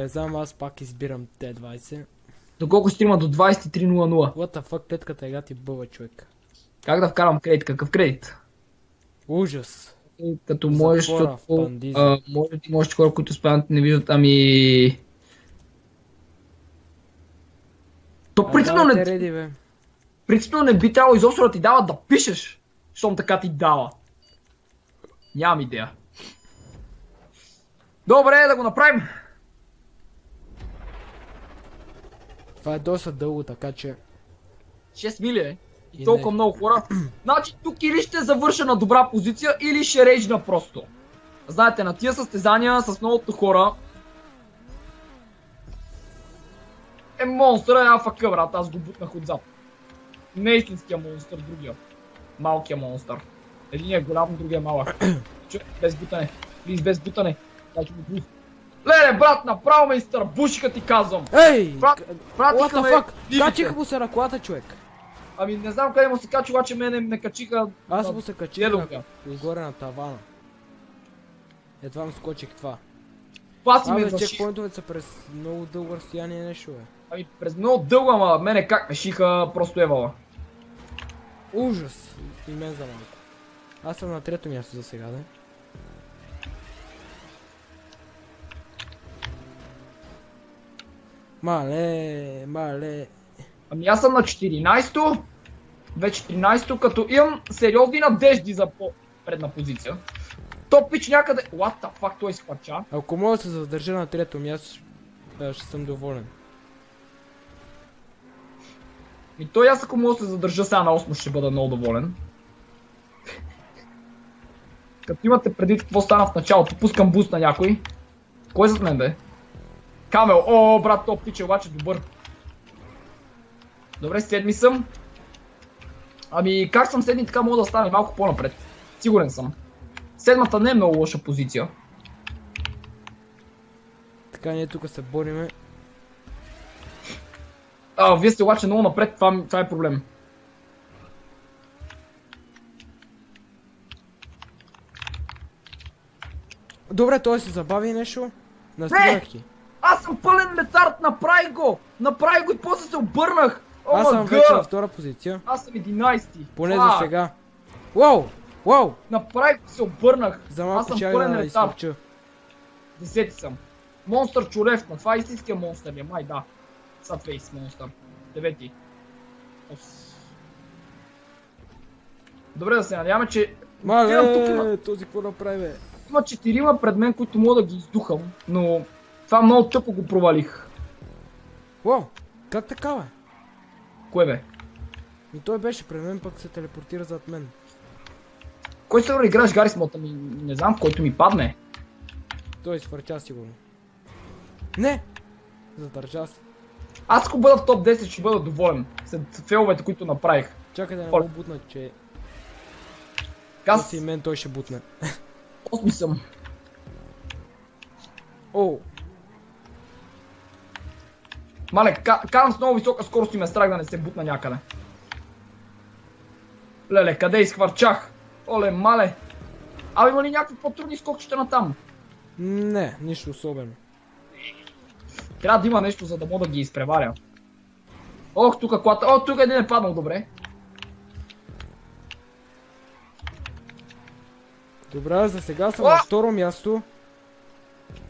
Не знам, аз пак избирам Т20. Доколко стрима до 23:00. What the fuck, клетката ега ти бъва, човек. Как да вкарам кредит? Какъв кредит? Ужас. Като можеш, Затвора в защото Пандиза. може ти можеш хора, които спадат не виждат, ами... То Давайте реди, бе. принципно не би трябвало изобщо да ти дава да пишеш, щом така ти дава. Нямам идея. Добре, да го направим. Това е доста дълго, така че... 6 мили е. И И толкова не. много хора. Значи тук или ще завърша на добра позиция, или ще рейджна просто. Знаете, на тия състезания с многото хора е монстър, е АФК, брат, аз го бутнах отзад. Не истинския монстър, другия. Малкия монстър. Единият е голям, другия е малък. Без бутане. Плиз, без бутане. Леле, брат, направо ме изтърбушиха, ти казвам. Ей! Брат, What пратиха the ме fuck? дивите. Качиха му се на колата, човек. Ами не знам къде му се качи, обаче мене ме качиха. Аз на му се качих дедовия. отгоре на тавана. Едва му скочих това. Това си ме Абе, зашиха. чекпоинтовете са през много дълго разстояние, нещо бе. Ами през много дълго, ама мене как ме шиха, просто евала. Ужас! И мен за малко. Аз съм на трето място за сега, да? Мале. Ами аз съм на 14-то. Вече 13-то, като имам сериозни надежди за по-предна позиция. Топ пич някъде... What the fuck, той изхвърча. Ако мога да се задържа на трето място, ще съм доволен. И той аз ако мога да се задържа сега на 8 ще бъда много доволен. Като имате предвид какво стана в началото, пускам буст на някой. Кой е зад мен бе? Камел, о брат, топ пич е обаче добър. Добре, седми съм. Ами как съм седми, така мога да стане малко по-напред. Сигурен съм. Седмата не е много лоша позиция. Така ние тук се бориме. Вие сте обаче много напред, това е проблем. Добре, той се забави нещо. Настигах ги. Аз съм пълен метард, направи го! Направи го и после се обърнах! Аз съм вече във втора позиция. Аз съм 11-ти. Поне за сега. Уау! Направи го се обърнах. За Аз малко съм чак пълен да метард. изключа. 10-ти съм. Монстър чуревна. Това е истинския монстър ли? Май да. Садфейс монстър. 9-ти. Добре, да се надяваме, че... Мале, този какво направи бе? Има 4 пред мен, които мога да ги издухам, но това много тъпо го провалих. Уау, как така бе? Кое бе? И той беше пред мен, пък се телепортира зад мен. Кой сервер играеш Гаррис Мод? Ами не знам, в който ми падне. Той изхвърча сигурно. Не! Задържа се. Аз ако бъда в топ 10 ще бъда доволен. След фейловете, които направих. Чакай да не го бутна, че... Аз Си мен той ще бутне. 8 съм. О! Мале, карам с много висока скорост и ме страх да не се бутна някъде. Леле, къде изхвърчах? Оле, мале. Абе, има ли някакви по-трудни скокчета на там? Не, нищо особено. Трябва да има нещо, за да мога да ги изпреваря. Ох, тук колата. О, тук един е паднал, добре. Добре, за сега съм на второ място.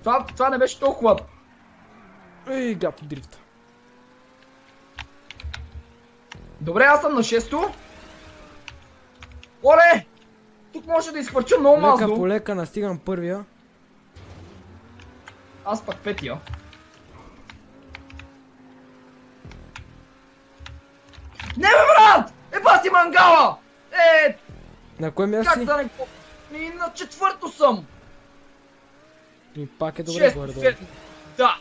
Това не беше толкова. Ей, гапи дрифта. Добре, аз съм на 6-то. Оле! Тук може да изхвърча много Лека мазно. по лека настигам първия. Аз пак петия. Не бе, брат! Еба си мангала! На кое място Как си? да не го... Ми на 4-то съм! И пак е добре 6-то, горе-долу. 7-то. Да!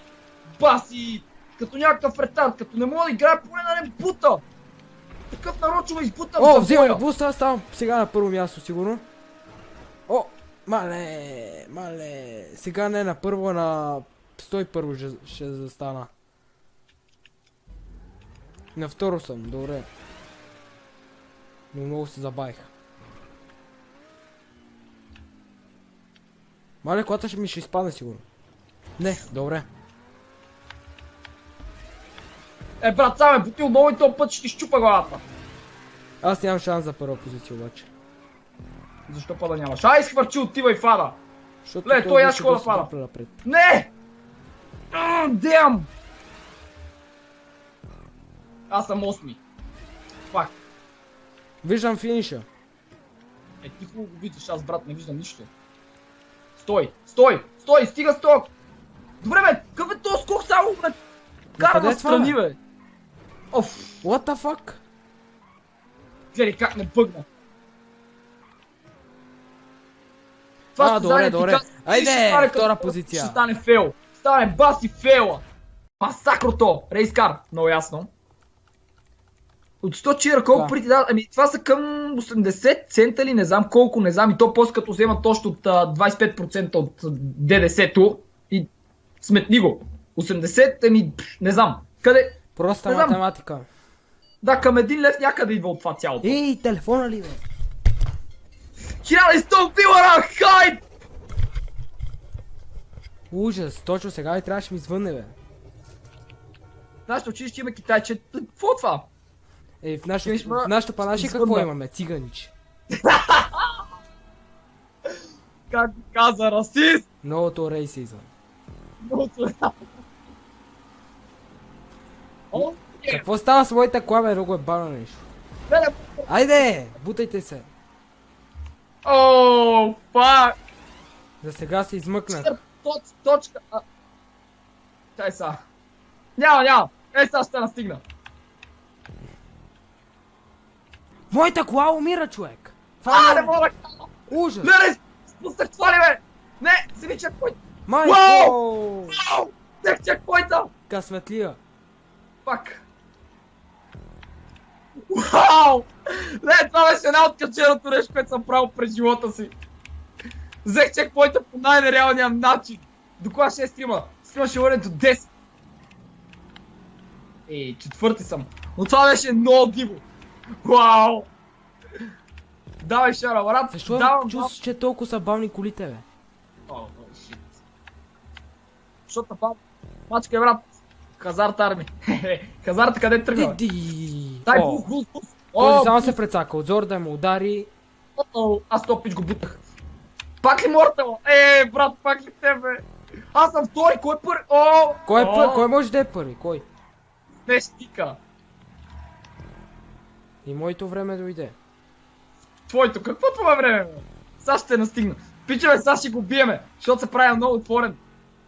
Баси! Като някакъв ретард, като не мога да играя, поне да не бута! Такъв нарочно избутам О, за взимам боя. буста, аз ставам сега на първо място, сигурно. О, мале. Сега не на първо, на 101 ще застана. На второ съм, добре. Но много се забавих. Мале, колата ще ми ще изпадне сигурно. Не, добре. Брат, сам е бутил много и този път ще ти щупа главата. Аз нямам шанс за първа позиция обаче. Защо па да нямаш? Ай, изхвърчи, отивай фада. Защото Ле, той аз ще хода доста фада. добре напред. Не! Дем! Аз съм 8. Фак. Виждам финиша. Ти хубаво го виждаш, аз брат не виждам нищо. Стой, стой, стой, стига сток! Добре бе, какъв е този скок само ме кара къде е това, настрани бе? бе? Оф, What the fuck? гледай как ме бъгна. Това ще добре, стане добре. ефикасно. Айде, Ще стане втора като- позиция. Ще стане фейл. Стане баси фейла. Масакрото. Рейскар. Много ясно. От 100 чира колко Да. парите дадат? Ами това са към 80 цента ли, не знам колко, не знам. И то после като вземат точно от 25% от ДДС-то и сметни го. 80, ами не знам. Къде? Проста Не знам. математика. Да, към 1 лев някъде идва от това цялото. Ей, телефона ли бе? 1100 билара, хайп! Ужас, точно сега и трябваше ми звънне бе. Нашето училище има китайче. Какво е това? Ей, в Виж, ма, нашото панаши звънна. какво имаме? Циганичи. Как каза, расист! Новото рейсизъм. О, Какво става с моята кола бе, друго е бана нещо? леле, Айде, бутайте се. О, фак! За сега се измъкнах. Точка. Чай са. Няма. Сега ще настигна. Моята кола умира, човек. Не мога! Ужас. Леле, спуснах това ли бе? Не, вземи чекпойнт. Майко! Взех чекпойнта! Късметлия. Фак. Вау! Не, това беше най-откаченото нещо, което съм правил през живота си. Взех чекпойнта по най-нереалния начин. До кога ще стрима? Стрима ще бъде до 10. Ей, четвърти съм. Но това беше много диво. Вау! Давай шара, брат. Защо Давам, чувстваш, че толкова са бавни колите, бе? О, шит. Защото баб. Мачка е, брат. Хазарт арми. Хазарт къде тръгва? Иди! Дай О, буст. този само се прецака. Отзор да му удари. Аз топич го бутах. Пак ли Мортал? Брат, пак ли тебе? Аз съм втори, кой е първи? Кой може да е първи? Кой? Не стика. И моето време дойде. Твоето, какво това време, бе? Сега ще настигна. Пичове, сега ще го биеме, защото се прави много отворен.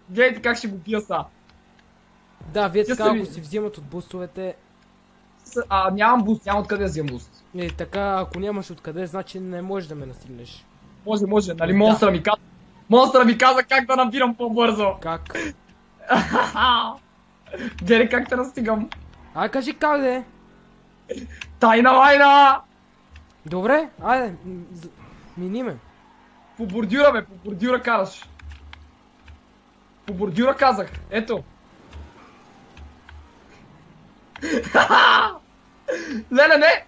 Гледайте как ще го бия сега. Да, вие Ти така, се ако ви- си взимат от бустовете. Нямам буст, няма откъде да взема буст. И така, ако нямаш откъде, значи не можеш да ме настигнеш. Може, нали Да. монстъра ми каза. Монстъра ми каза как да набирам по-бързо. Как? Гледай как те настигам. Кажи как да е. Тайна вайна! Добре, айде, мини ме. По бордюра, бе, по бордюра караш. По бордюра казах, ето. Леле, не!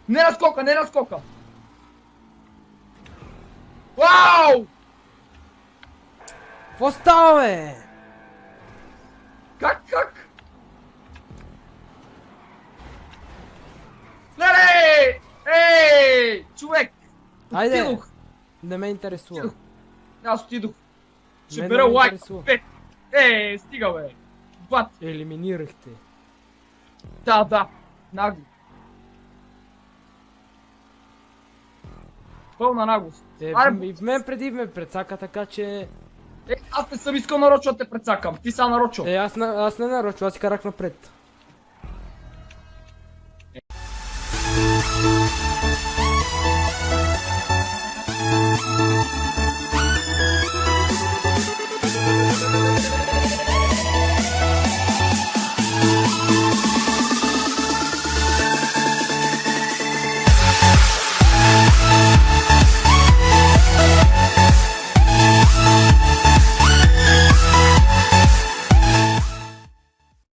Не наскока! Вау! Какво става, бе? Как? Леле! Ей! Човек! Айде. Отидох. Не ме интересува. Аз отидох. Ще Мен бера не ме лайк. интересува. Стига бе. Бат. Елиминирахте. Да. Нагло. Пълна наглост. Аре, И в мен преди ме прецака, така че... аз не съм искал нарочно да те прецакам. Ти са нарочно. Аз не нарочно, аз си карах напред.